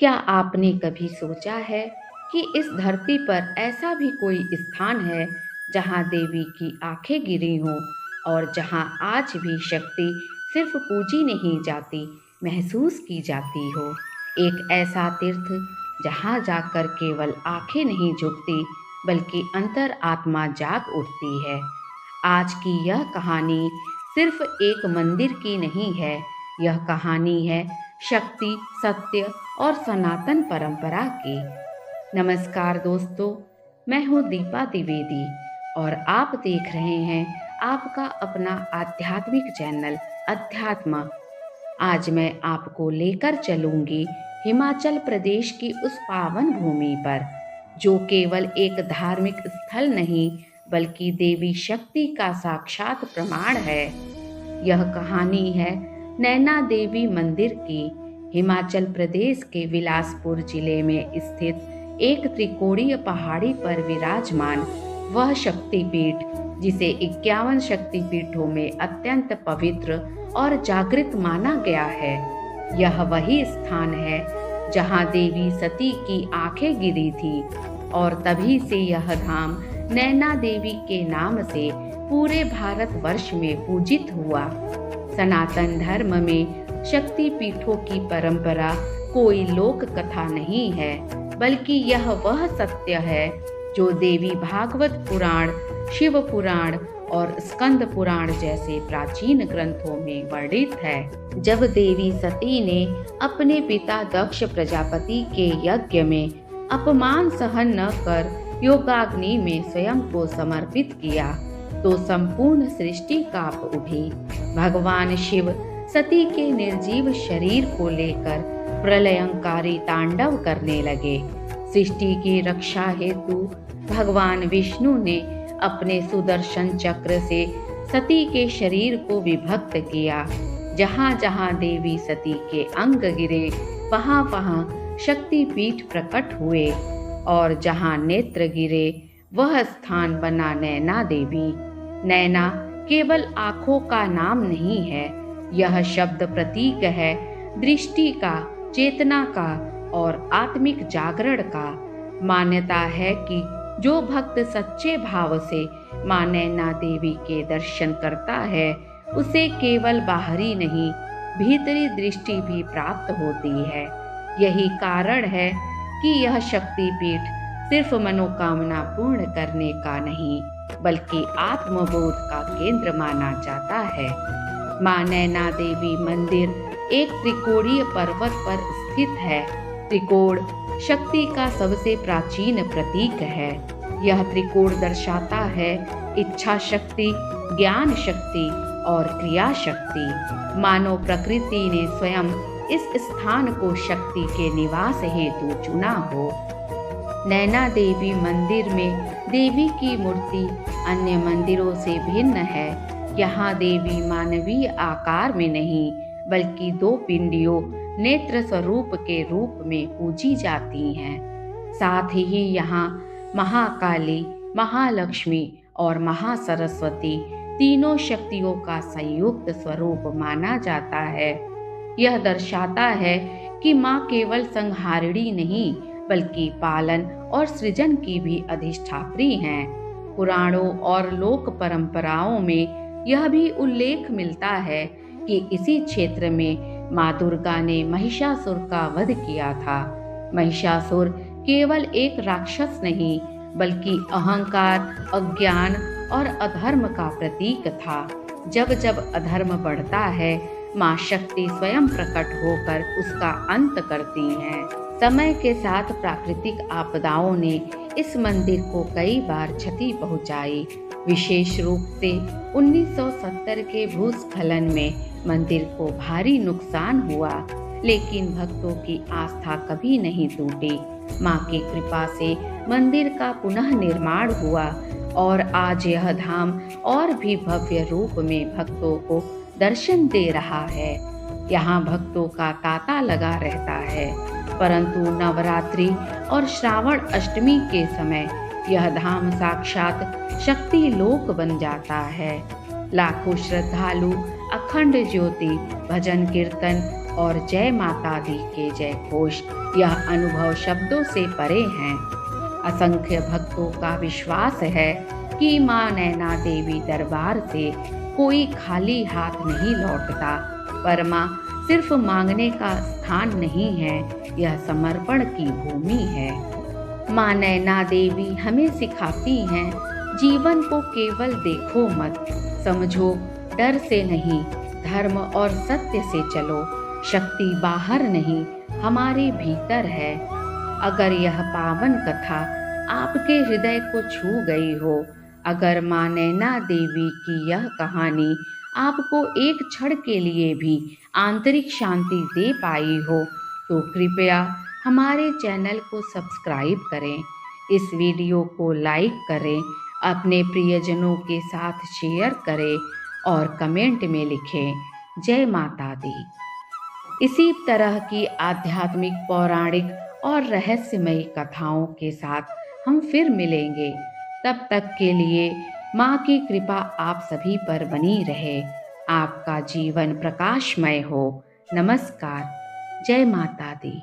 क्या आपने कभी सोचा है कि इस धरती पर ऐसा भी कोई स्थान है जहां देवी की आंखें गिरी हों और जहां आज भी शक्ति सिर्फ पूजी नहीं जाती, महसूस की जाती हो। एक ऐसा तीर्थ जहां जाकर केवल आंखें नहीं झुकती बल्कि अंतर आत्मा जाग उठती है। आज की यह कहानी सिर्फ एक मंदिर की नहीं है, यह कहानी है शक्ति, सत्य और सनातन परंपरा की। नमस्कार दोस्तों, मैं हूँ दीपा द्विवेदी और आप देख रहे हैं आपका अपना आध्यात्मिक चैनल अध्यात्म। आज मैं आपको लेकर चलूंगी हिमाचल प्रदेश की उस पावन भूमि पर, जो केवल एक धार्मिक स्थल नहीं बल्कि देवी शक्ति का साक्षात प्रमाण है। यह कहानी है नैना देवी मंदिर की। हिमाचल प्रदेश के बिलासपुर जिले में स्थित एक त्रिकोणीय पहाड़ी पर विराजमान वह शक्तिपीठ, जिसे 51 शक्तिपीठों में अत्यंत पवित्र और जागृत माना गया है। यह वही स्थान है जहां देवी सती की आंखें गिरी थी और तभी से यह धाम नैना देवी के नाम से पूरे भारतवर्ष में पूजित हुआ। सनातन धर्म में शक्ति पीठों की परंपरा कोई लोक कथा नहीं है, बल्कि यह वह सत्य है जो देवी भागवत पुराण, शिव पुराण और स्कंद पुराण जैसे प्राचीन ग्रंथों में वर्णित है। जब देवी सती ने अपने पिता दक्ष प्रजापति के यज्ञ में अपमान सहन न कर योगाग्नि में स्वयं को समर्पित किया, तो संपूर्ण सृष्टि कांप उठी। भगवान शिव सती के निर्जीव शरीर को लेकर प्रलयंकारी तांडव करने लगे। सृष्टि की रक्षा हेतु भगवान विष्णु ने अपने सुदर्शन चक्र से सती के शरीर को विभक्त किया। जहां जहां देवी सती के अंग गिरे, वहां वहां शक्तिपीठ प्रकट हुए और जहां नेत्र गिरे, वह स्थान बना नैना देवी। नैना केवल आंखों का नाम नहीं है, यह शब्द प्रतीक है दृष्टि का, चेतना का और आत्मिक जागरण का। मान्यता है कि जो भक्त सच्चे भाव से मां नैना देवी के दर्शन करता है, उसे केवल बाहरी नहीं, भीतरी दृष्टि भी प्राप्त होती है। यही कारण है कि यह शक्तिपीठ सिर्फ मनोकामना पूर्ण करने का नहीं बल्कि आत्मबोध का केंद्र माना जाता है। मां नैना देवी मंदिर एक त्रिकोणीय पर्वत पर स्थित है। त्रिकोण शक्ति का सबसे प्राचीन प्रतीक है। यह त्रिकोण दर्शाता है इच्छा शक्ति, ज्ञान शक्ति और क्रिया शक्ति। मानव प्रकृति ने स्वयं इस स्थान को शक्ति के निवास हेतु चुना हो। नैना देवी मंदिर में देवी की मूर्ति अन्य मंदिरों से भिन्न है। यहाँ देवी मानवीय आकार में नहीं बल्कि दो पिंडियों, नेत्र स्वरूप के रूप में पूजी जाती हैं। साथ ही यहाँ महाकाली, महालक्ष्मी और महासरस्वती तीनों शक्तियों का संयुक्त स्वरूप माना जाता है। यह दर्शाता है कि माँ केवल संहारिणी नहीं बल्कि पालन और सृजन की भी अधिष्ठात्री हैं। पुराणों और लोक परंपराओं में यह भी उल्लेख मिलता है कि इसी क्षेत्र में माँ दुर्गा ने महिषासुर का वध किया था। महिषासुर केवल एक राक्षस नहीं बल्कि अहंकार, अज्ञान और अधर्म का प्रतीक था। जब जब अधर्म बढ़ता है, माँ शक्ति स्वयं प्रकट होकर उसका अंत करती हैं। समय के साथ प्राकृतिक आपदाओं ने इस मंदिर को कई बार क्षति पहुंचाई। विशेष रूप से 1970 के भूस्खलन में मंदिर को भारी नुकसान हुआ, लेकिन भक्तों की आस्था कभी नहीं टूटी। मां की कृपा से मंदिर का पुनः निर्माण हुआ और आज यह धाम और भी भव्य रूप में भक्तों को दर्शन दे रहा है। यहाँ भक्तों का तांता लगा रहता है, परंतु नवरात्रि और श्रावण अष्टमी के समय यह धाम साक्षात शक्ति लोक बन जाता है। लाखों श्रद्धालु अखंड ज्योति, भजन कीर्तन, और जय माता दी के जय घोष यह अनुभव शब्दों से परे हैं। असंख्य भक्तों का विश्वास है कि मां नैना देवी दरबार से कोई खाली हाथ नहीं लौटता, पर मां सिर्फ मांगने का स्थान नहीं है, यह समर्पण की भूमि है। मां नैना देवी हमें सिखाती हैं, जीवन को केवल देखो मत, समझो डर से नहीं, धर्म और सत्य से चलो। शक्ति बाहर नहीं, हमारे भीतर है। अगर यह पावन कथा आपके हृदय को छू गई हो, अगर मां नैना देवी की यह कहानी आपको एक क्षण के लिए भी आंतरिक शांति दे पाई हो, तो कृपया हमारे चैनल को सब्सक्राइब करें, इस वीडियो को लाइक करें, अपने प्रियजनों के साथ शेयर करें और कमेंट में लिखें जय माता दी। इसी तरह की आध्यात्मिक, पौराणिक और रहस्यमयी कथाओं के साथ हम फिर मिलेंगे। तब तक के लिए माँ की कृपा आप सभी पर बनी रहे। आपका जीवन प्रकाशमय हो। नमस्कार। जय माता दी।